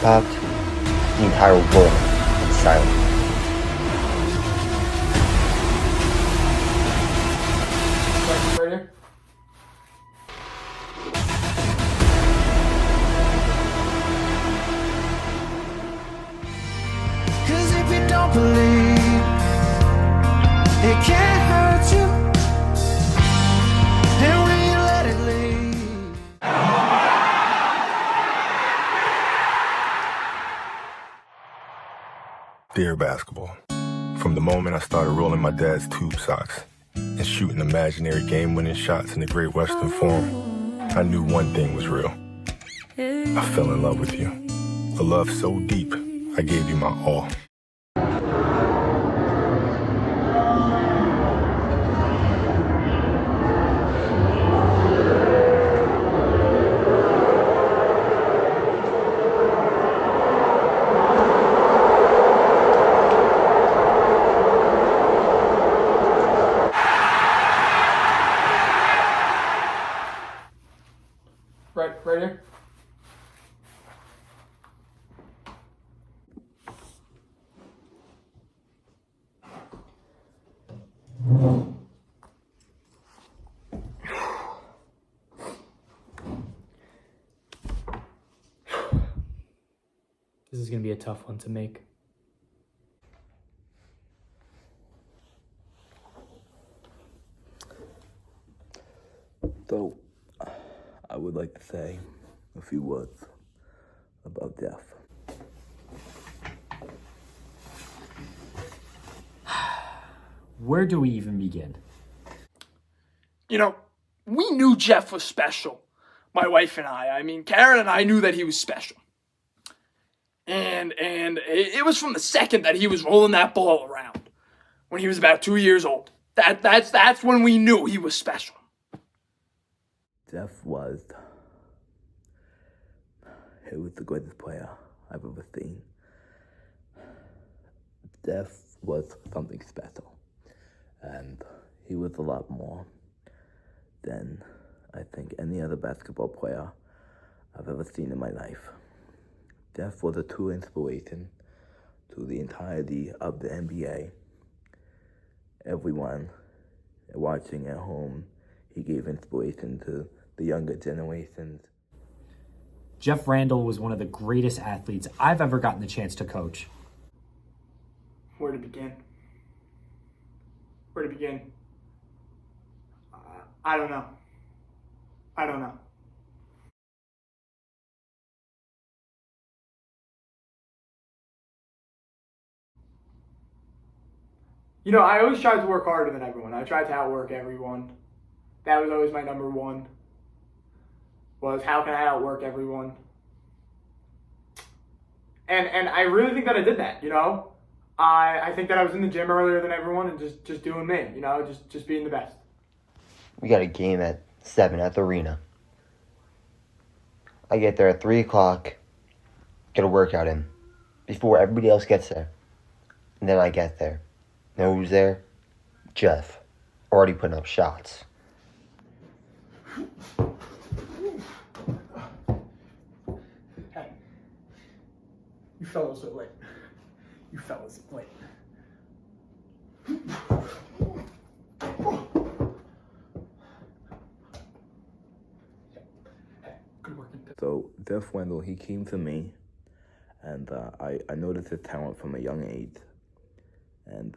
popped, the entire world went silent. Right here. Cause if you don't believe, it can't hurt you. And when you let it leave. Dear basketball, from the moment I started rolling my dad's tube socks and shooting imaginary game-winning shots in the Great Western Forum, I knew one thing was real. I fell in love with you. A love so deep, I gave you my all. Right here. This is going to be a tough one to make. So, I would like to say a few words about death. Where do we even begin? You know, we knew Jeff was special. My wife and I. I mean, Karen and I knew that he was special. And it was from the second that he was rolling that ball around when he was about 2 years old. That's when we knew he was special. Jeff was the greatest player I've ever seen. Jeff was something special, and he was a lot more than I think any other basketball player I've ever seen in my life. Jeff was a true inspiration to the entirety of the NBA. Everyone watching at home, he gave inspiration to the younger generations. Jeff Randall was one of the greatest athletes I've ever gotten the chance to coach. Where to begin? Where to begin? I don't know. I don't know. You know, I always tried to work harder than everyone. I tried to outwork everyone. That was always my number one. Was how can I outwork everyone? And I really think that I did that, you know? I think that I was in the gym earlier than everyone and just doing me, you know, just being the best. We got a game at 7 at the arena. I get there at 3 o'clock, get a workout in, before everybody else gets there. And then I get there. Know who's there? Jeff. Already putting up shots. Hey, you fellas are late. You fellas are late. Good work. So Jeff Randall, he came to me, and I noticed his talent from a young age. And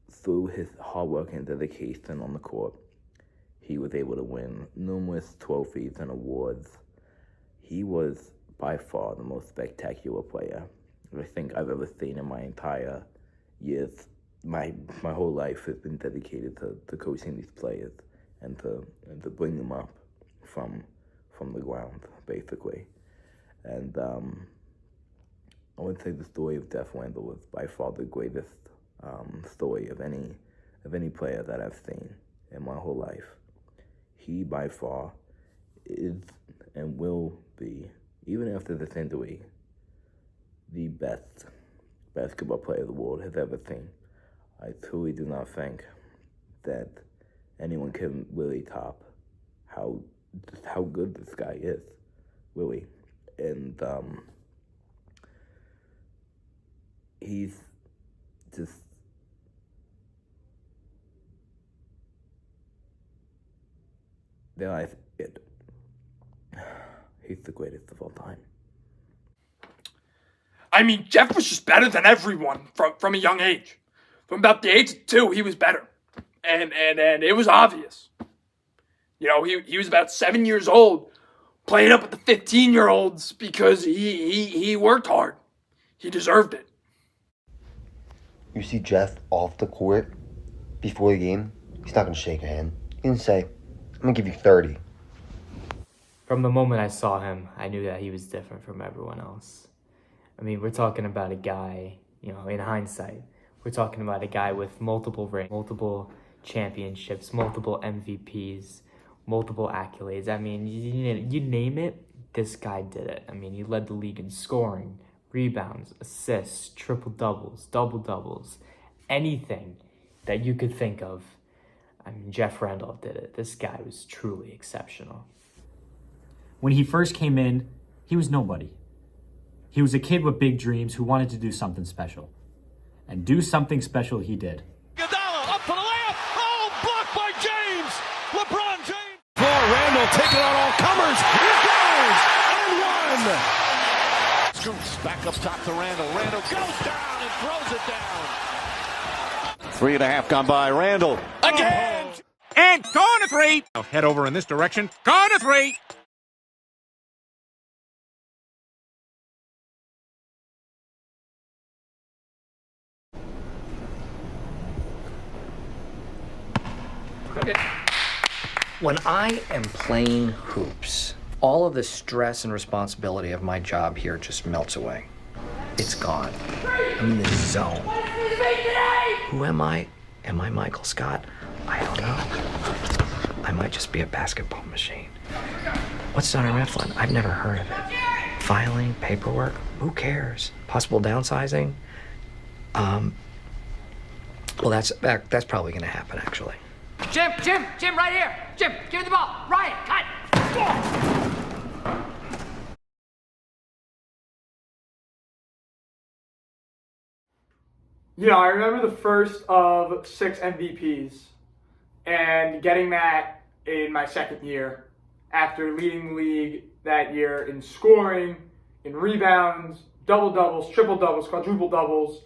through his hard work and dedication on the court, he was able to win numerous trophies and awards. He was by far the most spectacular player I think I've ever seen in my entire years. My whole life has been dedicated to coaching these players and to bring them up from the ground, basically. And I would say the story of Jeff Randall was by far the greatest story of any player that I've seen in my whole life. He by far is and will be, even after this injury, the best basketball player the world has ever seen. I truly do not think that anyone can really top how good this guy is, really. And he's just he's the greatest of all time. I mean, Jeff was just better than everyone from a young age. From about the age of 2, he was better. And it was obvious. You know, he was about 7 years old, playing up with the 15-year-olds because he worked hard. He deserved it. You see Jeff off the court before the game, he's not going to shake a hand. He's going to say, I'm going to give you 30. From the moment I saw him, I knew that he was different from everyone else. I mean, we're talking about a guy, you know, in hindsight, we're talking about a guy with multiple rings, multiple championships, multiple MVPs, multiple accolades. I mean, you name it, this guy did it. I mean, he led the league in scoring, rebounds, assists, triple-doubles, double-doubles, anything that you could think of. I mean, Jeff Randall did it. This guy was truly exceptional. When he first came in, he was nobody. He was a kid with big dreams who wanted to do something special. And do something special he did. Iguodala up for the layup. Oh, blocked by James. LeBron James. For Randall taking on all comers. Here goes. And one. Scoops back up top to Randall. Randall goes down and throws it down. 3.5 gone by. Randall again. And corner three. Now head over in this direction. Corner three. Okay. When I am playing hoops, all of the stress and responsibility of my job here just melts away. It's gone. I'm in the zone. Who am I? Am I Michael Scott? I don't know. I might just be a basketball machine. What's Dr. Mifflin? I've never heard of it. Filing, paperwork, who cares? Possible downsizing? Well, that's probably going to happen, actually. Jim, right here. Jim, give me the ball. Ryan, cut. You know, I remember the first of 6 MVPs and getting that in my second year after leading the league that year in scoring, in rebounds, double-doubles, triple-doubles, quadruple-doubles,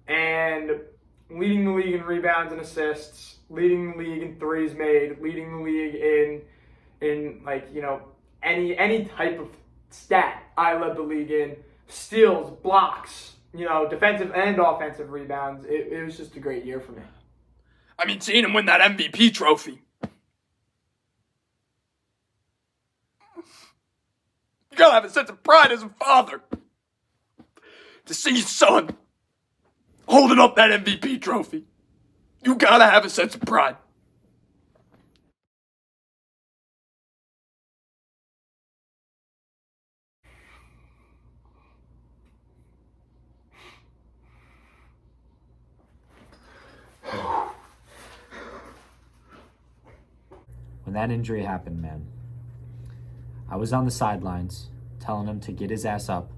and leading the league in rebounds and assists, leading the league in threes made, leading the league in like, you know, any type of stat I led the league in. Steals, blocks, you know, defensive and offensive rebounds. It was just a great year for me. I mean, seeing him win that MVP trophy. You gotta have a sense of pride as a father to see your son holding up that MVP trophy. You gotta have a sense of pride. When that injury happened, man, I was on the sidelines telling him to get his ass up,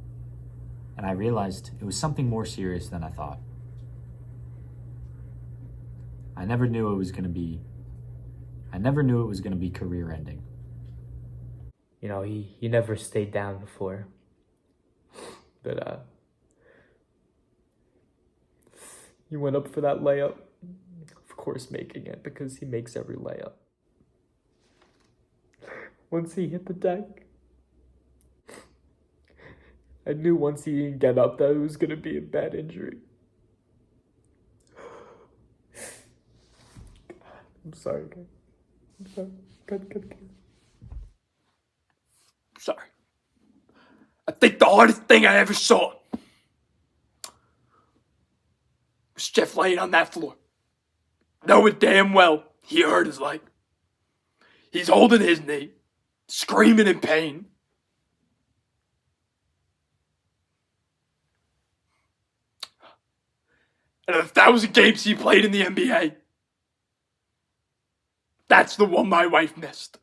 and I realized it was something more serious than I thought. I never knew it was going to be career ending. You know, he never stayed down before. But he went up for that layup. Of course making it, because he makes every layup. Once he hit the deck, I knew once he didn't get up that it was going to be a bad injury. I'm sorry, guys. I'm sorry. Cut. Sorry. I think the hardest thing I ever saw was Jeff laying on that floor, knowing damn well he hurt his leg. He's holding his knee, screaming in pain. And of 1,000 games he played in the NBA, that's the one my wife missed.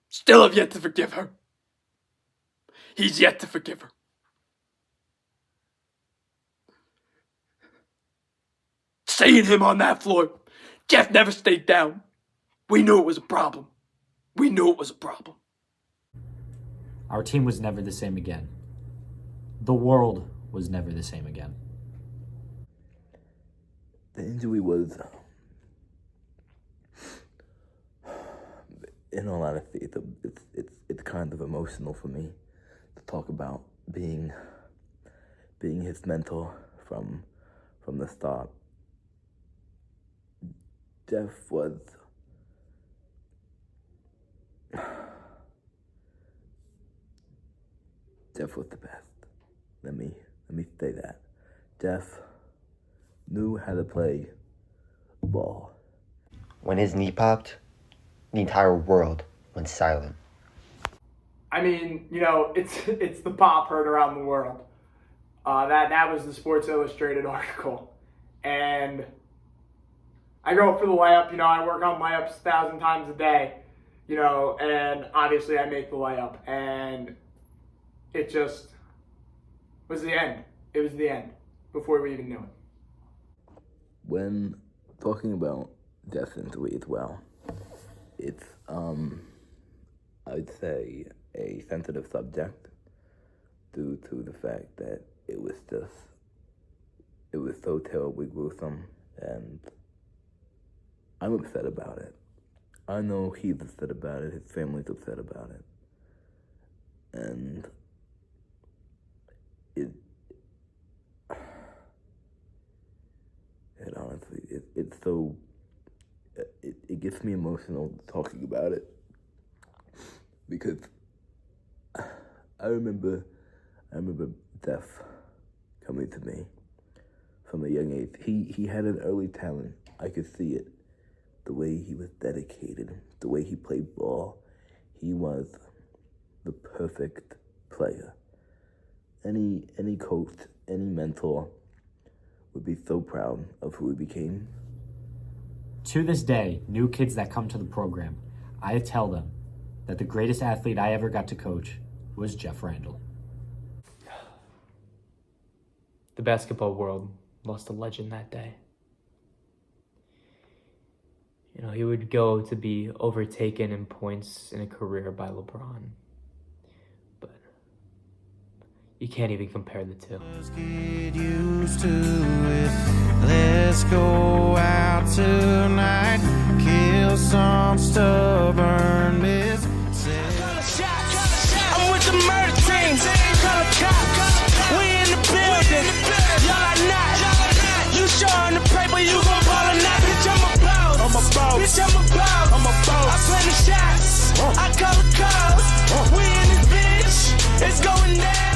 Still have yet to forgive her. He's yet to forgive her. seeing him on that floor. Jeff never stayed down. We knew it was a problem. We knew it was a problem. Our team was never the same again. The world was never the same again. The injury was, in all honesty, it's kind of emotional for me to talk about being his mentor from the start. Jeff was the best. Let me say that. Jeff knew how to play ball. When his knee popped, the entire world went silent. I mean, it's the pop heard around the world. That was the Sports Illustrated article. And I go for the layup, I work on layups 1,000 times a day, and obviously I make the layup. And it just was the end. It was the end before we even knew it. When talking about Jeff's injury as well, it's, I'd say, a sensitive subject due to the fact that it was so terribly gruesome, and I'm upset about it. I know he's upset about it, his family's upset about it, and honestly, it's so, it gets me emotional talking about it, because I remember Jeff coming to me from a young age. He had an early talent. I could see it. The way he was dedicated, the way he played ball. He was the perfect player. Any coach, any mentor would be so proud of who he became. To this day, new kids that come to the program, I tell them that the greatest athlete I ever got to coach was Jeff Randall. The basketball world lost a legend that day. He would go to be overtaken in points in a career by LeBron. But you can't even compare the two. Let's get used to it. Let's go out tonight. Kill some stubborn miss. I'm with the murder team. Call a cop. We in the building. Y'all are not. You showing the paper, you gon' ball or not. Bitch, I'm a boss. Bitch, I'm a boss. I play the shots. I call the calls. We in this bitch. It's going down.